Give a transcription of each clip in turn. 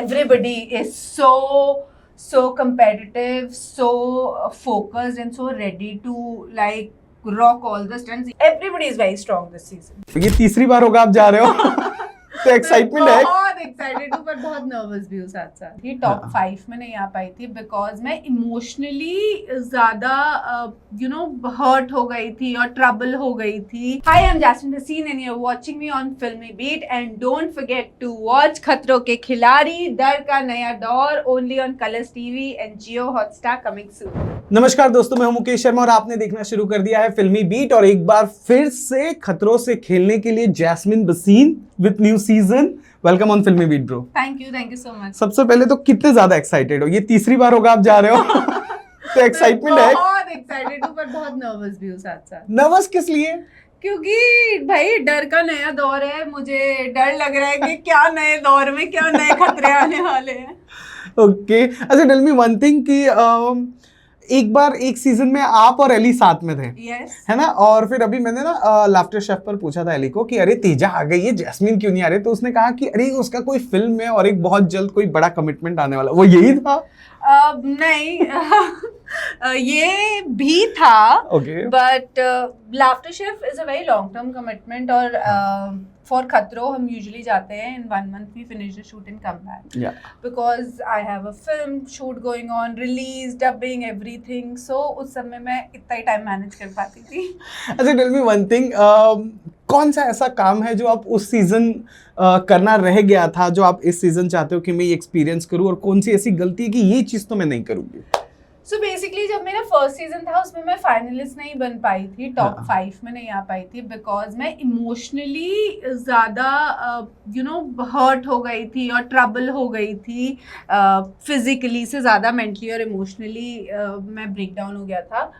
everybody is so competitive, so focused, and so ready to like rock all the stunts. Everybody is very strong this season. ये तीसरी बार होगा आप जा रहे हो तो एक्साइटमेंट है। बहुत एक्साइटेड हूँ पर बहुत नर्वस भी हूँ साथ साथ। ये टॉप 5 में नहीं आ पाई थी बिकॉज मैं इमोशनली ज्यादा हर्ट हो गई थी और ट्रबल हो गई थी। Hi, I am Jasmin Bhasin and you are watching me on filmy beat and don't forget to watch Khatron Ke Khiladi Darr Ka Naya Daur only on Colors TV and Jio Hotstar coming soon. नमस्कार दोस्तों, मैं हूं मुकेश शर्मा और आपने देखना शुरू कर दिया है फिल्मी बीट। और एक बार फिर से खतरों से खेलने के लिए Jasmin Bhasin with new season. Welcome on filmy beat bro. Thank you so much. सबसे पहले तो कितने ज्यादा एक्साइटेड हो? ये तीसरी बार होगा आप जा रहे हो तो एक्साइटमेंट है। बहुत एक्साइटेड हूँ पर बहुत नर्वस भी हूँ साथ साथ। नर्वस किस लिए? क्योंकि भाई डर का नया दौर है, मुझे डर लग रहा है कि क्या नए दौर में क्या नए खतरे आने वाले हैं। ओके, अच्छा टेल मी वन थिंग कि एक बार एक सीजन में आप और एली साथ में थे, yes. है ना? और फिर अभी मैंने ना लाफ्टर शेफ पर पूछा था एली को कि अरे तेजा आ गई है, जैस्मिन क्यों नहीं आ रही? तो उसने कहा कि अरे उसका कोई फिल्म है और एक बहुत जल्द कोई बड़ा कमिटमेंट आने वाला। वो यही था? नहीं ये भी था, but laughter chef is a very long term commitment और फॉर खतरों हम यूजुअली जाते हैं in 1 month we finish the shoot and come back because I have a film shoot going on, release, dubbing, everything. So उस समय मैं इतना ही time manage कर पाती थी। अच्छा टेल मी वन थिंग, कौन सा ऐसा काम है जो आप उस सीजन करना रह गया था जो आप इस सीजन चाहते हो कि मैं ये एक्सपीरियंस करूं, और कौन सी ऐसी गलती है कि ये चीज तो मैं नहीं करूंगी? सो बेसिकली जब मेरा फर्स्ट सीजन था उसमें मैं फाइनलिस्ट नहीं बन पाई थी, टॉप 5 में नहीं आ पाई थी बिकॉज मैं इमोशनली ज़्यादा हर्ट हो गई थी और ट्रबल हो गई थी, फिजिकली से ज़्यादा मेंटली और इमोशनली मैं ब्रेक डाउन हो गया था।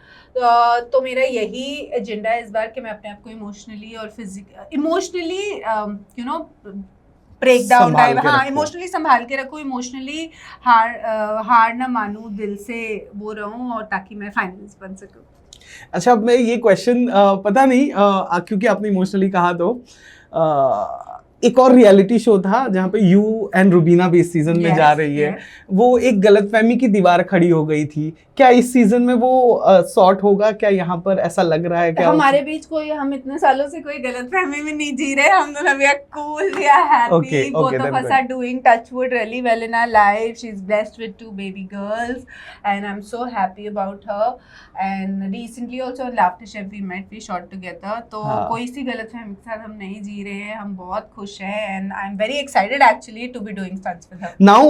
तो मेरा यही एजेंडा है इस बार कि मैं अपने आप को इमोशनली और ब्रेक डाउन टाइप, हाँ, इमोशनली संभाल के रखूँ, इमोशनली हार ना मानूं, दिल से वो रहूं और ताकि मैं फाइनलिस्ट बन सकूं। अच्छा, अब मैं ये क्वेश्चन पता नहीं क्योंकि आपने इमोशनली कहा तो एक और रियलिटी शो था जहाँ पे यू एंड रुबीना भी इस सीजन में जा रही है, वो एक गलतफहमी की दीवार खड़ी हो गई थी। क्या इस सीजन में वो सॉर्ट होगा? क्या यहाँ पर ऐसा लग रहा है? क्या हमारे बीच कोई, हम इतने सालों से कोई गलतफहमी में नहीं जी रहे, हम दोनों we are cool, we are happy, both of us are doing touchwood really well in our life. She's blessed with 2 baby girls and I'm so happy about her. And recently also on Laughter Chef we met, we shot together. तो कोई सी गलतफहमी के साथ हम नहीं जी रहे हैं, हम बहुत खुश हैं and I'm very excited actually to be doing stunts with her. Now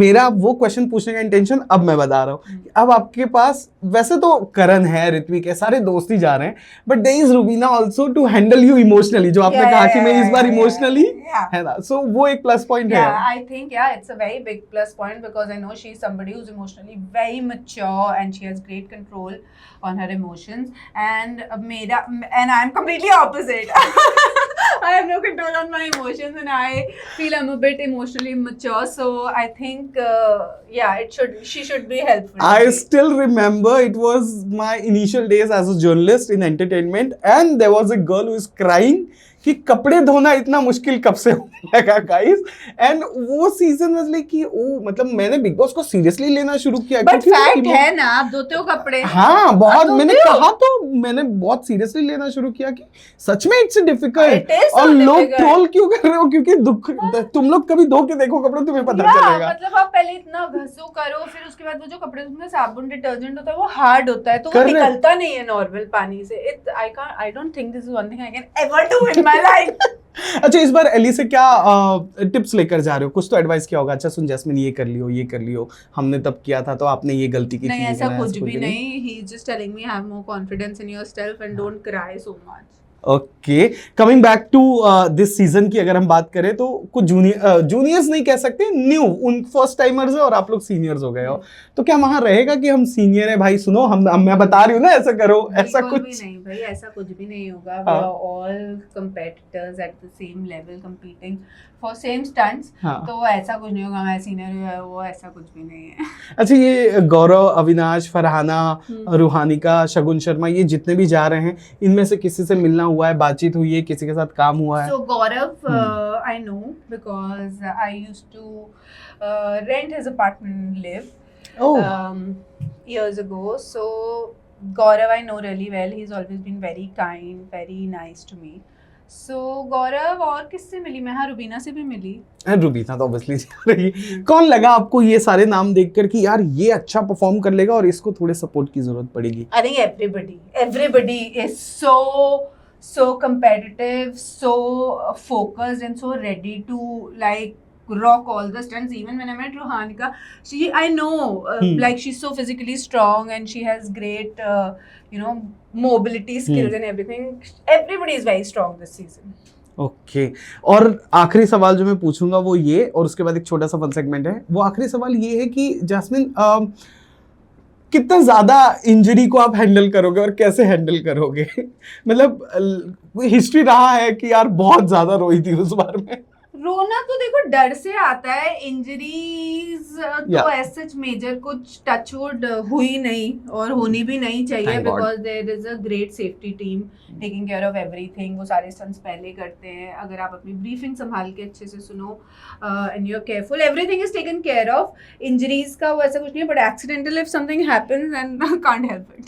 मेरा वो क्वेश्चन पूछने का इंटेंशन अब मैं बता रहा हूँ। अब आपके पास वैसे तो करण है, ऋत्विक है, सारे दोस्त ही जा रहे हैं, but there is Rubina also to handle you emotionally, जो आपने कहा कि मैं इस बार इमोशनली है ना, सो वो एक प्लस पॉइंट है। I think it's a very big plus point because I know she is somebody who is emotionally very mature and she has great control on her emotions and I am completely opposite. I have no control on my emotions and I feel I'm a bit emotionally mature, so I think she should be helpful. I still remember it was my initial days as a journalist in entertainment and there was a girl who is crying कि कपड़े धोना इतना मुश्किल कब से होने लगा guys, and वो सीजन वाज लाइक कि मतलब मैंने बिग बॉस को सीरियसली लेना शुरू किया। बट फैक्ट है ना, आप धोते हो कपड़े? हाँ, बहुत मैंने कहा तो मैंने बहुत सीरियसली लेना शुरू किया कि सच में इट्स डिफिकल्ट। और लोग ट्रोल क्यों कर रहे हो? क्योंकि तुम लोग कभी धो के देखो कपड़े, तुम्हें पता चलेगा। मतलब आप पहले इतना घसो करो, फिर उसके बाद वो जो कपड़े उसमें साबुन डिटर्जेंट होता है वो हार्ड होता है, तो वो निकलता नहीं है नॉर्मल पानी से। I don't think this is one thing I can ever do in my life. अच्छा, इस बार एली से क्या टिप्स लेकर जा रहे हो? कुछ तो एडवाइस किया होगा, अच्छा सुन जैस्मिन ये कर लियो, हमने तब किया था तो आपने ये गलती की थी। नहीं, ऐसा कुछ भी नहीं। He is just telling me have more confidence in yourself and don't cry so much. Okay, coming back to this season की अगर हम बात करें तो कुछ जूनियर्स नहीं कह सकते, न्यू, उन फर्स्ट टाइमर्स है और आप लोग सीनियर्स हो गए हो, तो क्या वहां रहेगा कि हम सीनियर है भाई, सुनो हम मैं बता रही हूँ ना ऐसा करो, ऐसा कुछ भी नहीं भाई, ऐसा कुछ भी नहीं होगा। We are all competitors at the same level competing for same stunts, तो ऐसा कुछ नहीं होगा मैं सीनियर हूँ वो, ऐसा कुछ भी नहीं है। अच्छा, ये गौरव, अविनाश, फरहाना, रूहानिका, शगुन शर्मा, ये जितने भी जा रहे हैं, इनमें से किसी से मिलना हुआ है, बातचीत हुई है, किसी के साथ काम हुआ है? So Gaurav, I know because I used to rent his apartment and live years ago. So Gaurav I know really well. He's always been very kind, very nice to me. So Gaurav और किससे मिली मैं? हाँ, रुबीना से भी मिली. रुबीना तो obviously जा रही है. कौन लगा आपको ये सारे नाम देखकर कि यार ये अच्छा परफॉर्म कर लेगा और इसको थोड़े सपोर्ट की जरूरत पड़ेगी? I think everybody is so competitive, so focused and so ready to like rock all the stunts. Even when I met Ruhanika, I know like she's so physically strong and she has great mobility skills and everything. Everybody is very strong this season. Okay. और आखिरी सवाल जो मैं पूछूंगा वो ये, और उसके बाद एक छोटा सा फन सेगमेंट है. वो आखिरी सवाल ये है कि जैस्मिन कितना ज्यादा इंजरी को आप हैंडल करोगे और कैसे हैंडल करोगे? मतलब हिस्ट्री रहा है कि यार बहुत ज्यादा रोई थी उस बार में. रोना तो देखो डर से आता है. इंजरीज तो ऐसे मेजर कुछ टचवुड हुई नहीं और होनी भी नहीं चाहिए, because there is a great safety team taking care of everything. वो सारे स्टंट्स पहले करते हैं. अगर आप अपनी ब्रीफिंग संभाल के अच्छे से सुनो and you are careful, everything is taken care of. Injuries का वो ऐसा कुछ नहीं है, but accidental if something happens and can't help it.